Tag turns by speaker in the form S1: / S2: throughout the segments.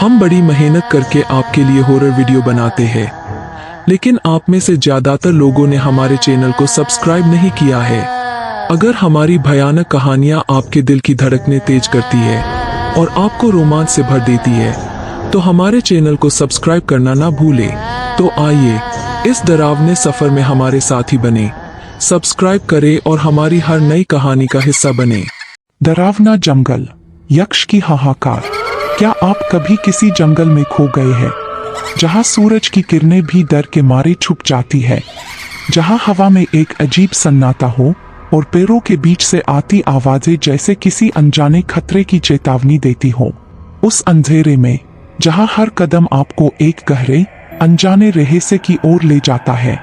S1: हम बड़ी मेहनत करके आपके लिए हॉरर वीडियो बनाते हैं, लेकिन आप में से ज्यादातर लोगों ने हमारे चैनल को सब्सक्राइब नहीं किया है। अगर हमारी भयानक कहानियां आपके दिल की धड़कनें तेज करती है और आपको रोमांच से भर देती है, तो हमारे चैनल को सब्सक्राइब करना ना भूलें। तो आइए इस डरावने सफर में हमारे साथी बने, सब्सक्राइब करें और हमारी हर नई कहानी का हिस्सा बने।
S2: डरावना जंगल, यक्ष की हाहाकार। क्या आप कभी किसी जंगल में खो गए हैं, जहां सूरज की किरणें भी डर के मारे छुप जाती है, जहां हवा में एक अजीब सन्नाटा हो और पैरों के बीच से आती आवाजें जैसे किसी अनजाने खतरे की चेतावनी देती हो। उस अंधेरे में जहां हर कदम आपको एक गहरे अनजाने रहस्य की ओर ले जाता है,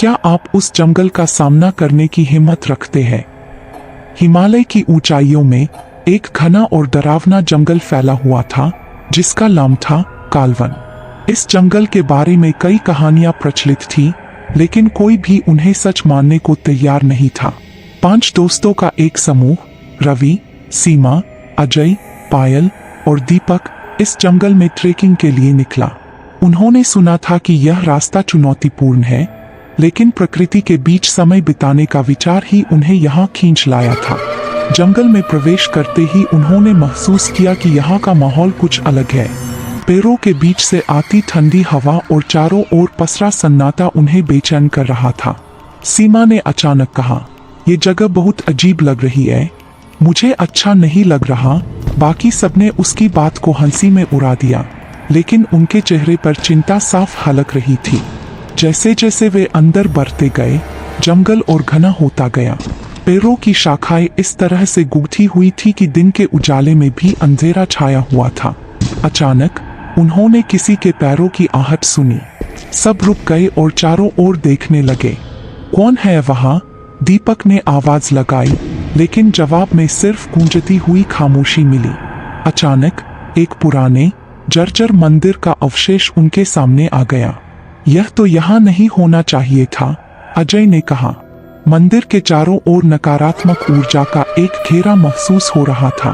S2: क्या आप उस जंगल का सामना करने की हिम्मत रखते हैं? हिमालय की ऊंचाइयों में एक घना और डरावना जंगल फैला हुआ था, जिसका नाम था कालवन। इस जंगल के बारे में कई कहानियां प्रचलित थी, लेकिन कोई भी उन्हें सच मानने को तैयार नहीं था। 5 दोस्तों का एक समूह, रवि, सीमा, अजय, पायल और दीपक, इस जंगल में ट्रेकिंग के लिए निकला। उन्होंने सुना था कि यह रास्ता चुनौतीपूर्ण है, लेकिन प्रकृति के बीच समय बिताने का विचार ही उन्हें यहाँ खींच लाया था। जंगल में प्रवेश करते ही उन्होंने महसूस किया कि यहाँ का माहौल कुछ अलग है। पैरों के बीच से आती ठंडी हवा और चारों ओर पसरा सन्नाटा उन्हें बेचैन कर रहा था। सीमा ने अचानक कहा, "ये जगह बहुत अजीब लग रही है, मुझे अच्छा नहीं लग रहा।" बाकी सबने उसकी बात को हंसी में उड़ा दिया, लेकिन उनके चेहरे पर चिंता साफ झलक रही थी। जैसे जैसे वे अंदर बढ़ते गए, जंगल और घना होता गया। पेड़ों की शाखाएं इस तरह से गूंथी हुई थी कि दिन के उजाले में भी अंधेरा छाया हुआ था। अचानक उन्होंने किसी के पैरों की आहट सुनी। सब रुक गए और चारों ओर देखने लगे। "कौन है वहां?" दीपक ने आवाज लगाई, लेकिन जवाब में सिर्फ गूंजती हुई खामोशी मिली। अचानक एक पुराने जर्जर मंदिर का अवशेष उनके सामने आ गया। "यह तो यहाँ नहीं होना चाहिए था," अजय ने कहा। मंदिर के चारों ओर नकारात्मक ऊर्जा का एक घेरा महसूस हो रहा था।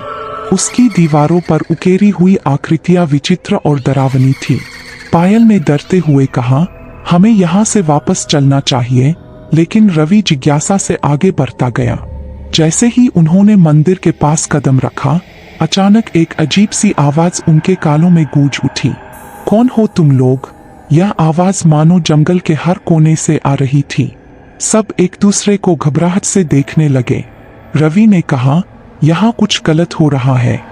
S2: उसकी दीवारों पर उकेरी हुई आकृतियां विचित्र और डरावनी थी। पायल ने डरते हुए कहा, "हमें यहाँ से वापस चलना चाहिए," लेकिन रवि जिज्ञासा से आगे बढ़ता गया। जैसे ही उन्होंने मंदिर के पास कदम रखा, अचानक एक अजीब सी आवाज उनके कानों में गूंज उठी। "कौन हो तुम लोग?" यह आवाज मानो जंगल के हर कोने से आ रही थी। सब एक दूसरे को घबराहट से देखने लगे। रवि ने कहा, "यहाँ कुछ गलत हो रहा है,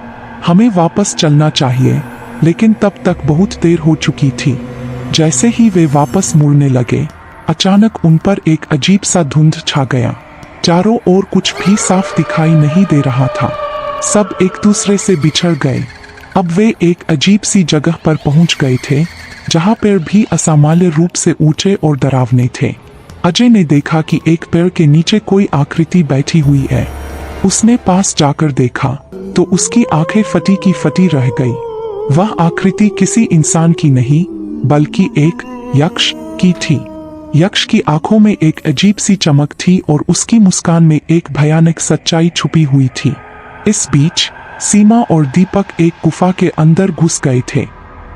S2: हमें वापस चलना चाहिए," लेकिन तब तक बहुत देर हो चुकी थी। जैसे ही वे वापस मुड़ने लगे, अचानक उन पर एक अजीब सा धुंध छा गया। चारों ओर कुछ भी साफ दिखाई नहीं दे रहा था। सब एक दूसरे से बिछड़ गए। अब वे एक अजीब सी जगह पर पहुंच गए थे, जहां पेड़ भी असामान्य रूप से ऊंचे और डरावने थे। अजय ने देखा कि एक पेड़ के नीचे कोई आकृति बैठी हुई है। उसने पास जाकर देखा तो उसकी आंखें फटी की फटी रह गई। वह आकृति किसी इंसान की नहीं, बल्कि एक यक्ष की थी। यक्ष की आंखों में एक अजीब सी चमक थी और उसकी मुस्कान में एक भयानक सच्चाई छुपी हुई थी। इस बीच सीमा और दीपक एक गुफा के अंदर घुस गए थे।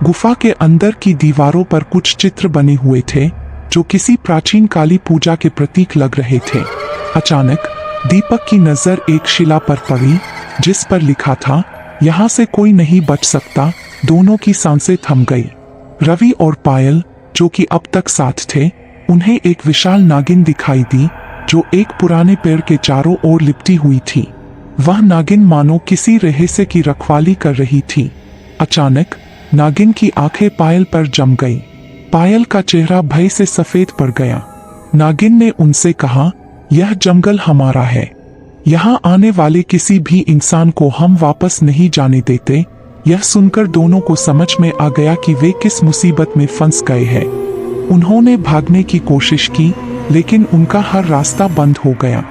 S2: गुफा के अंदर की दीवारों पर कुछ चित्र बने हुए थे, जो किसी प्राचीन काली पूजा के प्रतीक लग रहे थे। अचानक दीपक की नजर एक शिला पर पड़ी, जिस पर लिखा था, "यहाँ से कोई नहीं बच सकता।" दोनों की सांसें थम गई। रवि और पायल, जो कि अब तक साथ थे, उन्हें एक विशाल नागिन दिखाई दी, जो एक पुराने पेड़ के चारों ओर लिपटी हुई थी। वह नागिन मानो किसी रहस्य की रखवाली कर रही थी। अचानक नागिन की आंखें पायल पर जम गई। पायल का चेहरा भय से सफेद पड़ गया। नागिन ने उनसे कहा, "यह जंगल हमारा है। यहाँ आने वाले किसी भी इंसान को हम वापस नहीं जाने देते।" यह सुनकर दोनों को समझ में आ गया कि वे किस मुसीबत में फंस गए हैं। उन्होंने भागने की कोशिश की, लेकिन उनका हर रास्ता बंद हो गया।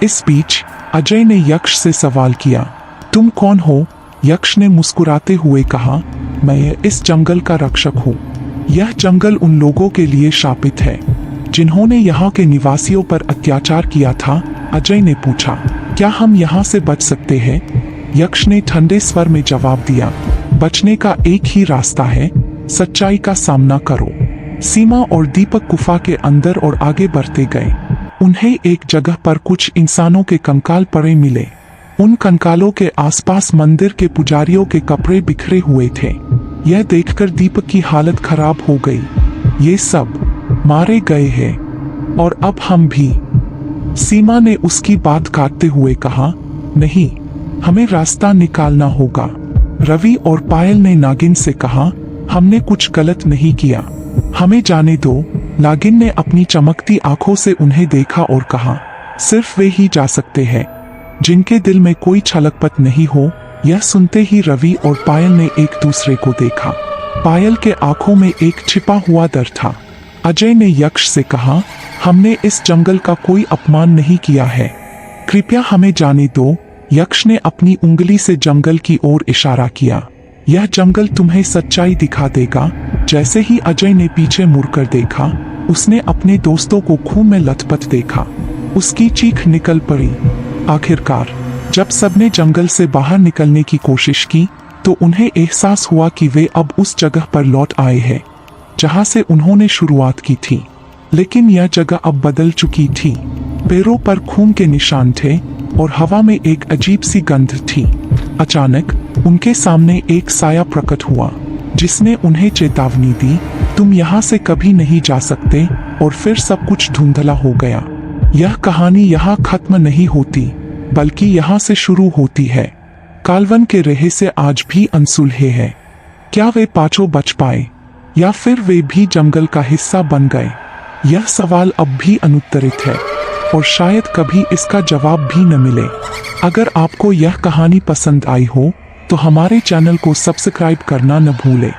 S2: इस बीच अजय ने यक्ष से सवाल किया, "तुम कौन हो?" यक्ष ने मुस्कुराते हुए कहा, "मैं इस जंगल का रक्षक हूँ। यह जंगल उन लोगों के लिए शापित है, जिन्होंने यहाँ के निवासियों पर अत्याचार किया था।" अजय ने पूछा, "क्या हम यहाँ से बच सकते हैं?" यक्ष ने ठंडे स्वर में जवाब दिया, बचने का एक ही रास्ता है, सच्चाई का सामना करो। सीमा और दीपक गुफा के अंदर और आगे बढ़ते गए। उन्हें एक जगह पर कुछ इंसानों के कंकाल पड़े मिले। उन कंकालों के आसपास मंदिर के पुजारियों के कपड़े बिखरे हुए थे। यह देखकर दीपक की हालत खराब हो गई। ये सब मारे गए हैं और अब हम भी। सीमा ने उसकी बात काटते हुए कहा, नहीं, हमें रास्ता निकालना होगा। रवि और पायल ने नागिन से कहा, हमने कुछ गलत नहीं किया, हमें जाने दो। नागिन ने अपनी चमकती आंखों से उन्हें देखा और कहा, सिर्फ वे ही जा सकते हैं जिनके दिल में कोई छलकपट नहीं हो। यह सुनते ही रवि और पायल ने एक दूसरे को देखा। पायल के आंखों में एक छिपा हुआ डर था। अजय ने यक्ष से कहा, हमने इस जंगल का कोई अपमान नहीं किया है, कृपया हमें जाने दो। यक्ष ने अपनी उंगली से जंगल की ओर इशारा किया। यह जंगल तुम्हें सच्चाई दिखा देगा। जैसे ही अजय ने पीछे मुड़कर देखा, उसने अपने दोस्तों को खून में लथपथ देखा। उसकी चीख निकल पड़ी। आखिरकार जब सबने जंगल से बाहर निकलने की कोशिश की तो उन्हें एहसास हुआ कि वे अब उस जगह पर लौट आए हैं जहां से उन्होंने शुरुआत की थी। लेकिन यह जगह अब बदल चुकी थी। पैरों पर खून के निशान थे और हवा में एक अजीब सी गंध थी। अचानक उनके सामने एक साया प्रकट हुआ जिसने उन्हें चेतावनी दी, तुम यहाँ से कभी नहीं जा सकते। और फिर सब कुछ धुंधला हो गया। यह कहानी यहाँ खत्म नहीं होती, बल्कि यहाँ से शुरू होती है। कालवन के रहस्य आज भी अनसुलझे हैं। क्या वे पांचों बच पाए या फिर वे भी जंगल का हिस्सा बन गए? यह सवाल अब भी अनुत्तरित है और शायद कभी इसका जवाब भी न मिले। अगर आपको यह कहानी पसंद आई हो तो हमारे चैनल को सब्सक्राइब करना न भूलें।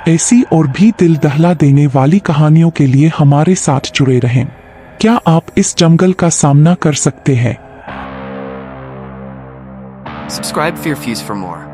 S2: ऐसी और भी दिल दहला देने वाली कहानियों के लिए हमारे साथ जुड़े रहें। क्या आप इस जंगल का सामना कर सकते हैं?
S3: Subscribe Fear Fuse for more.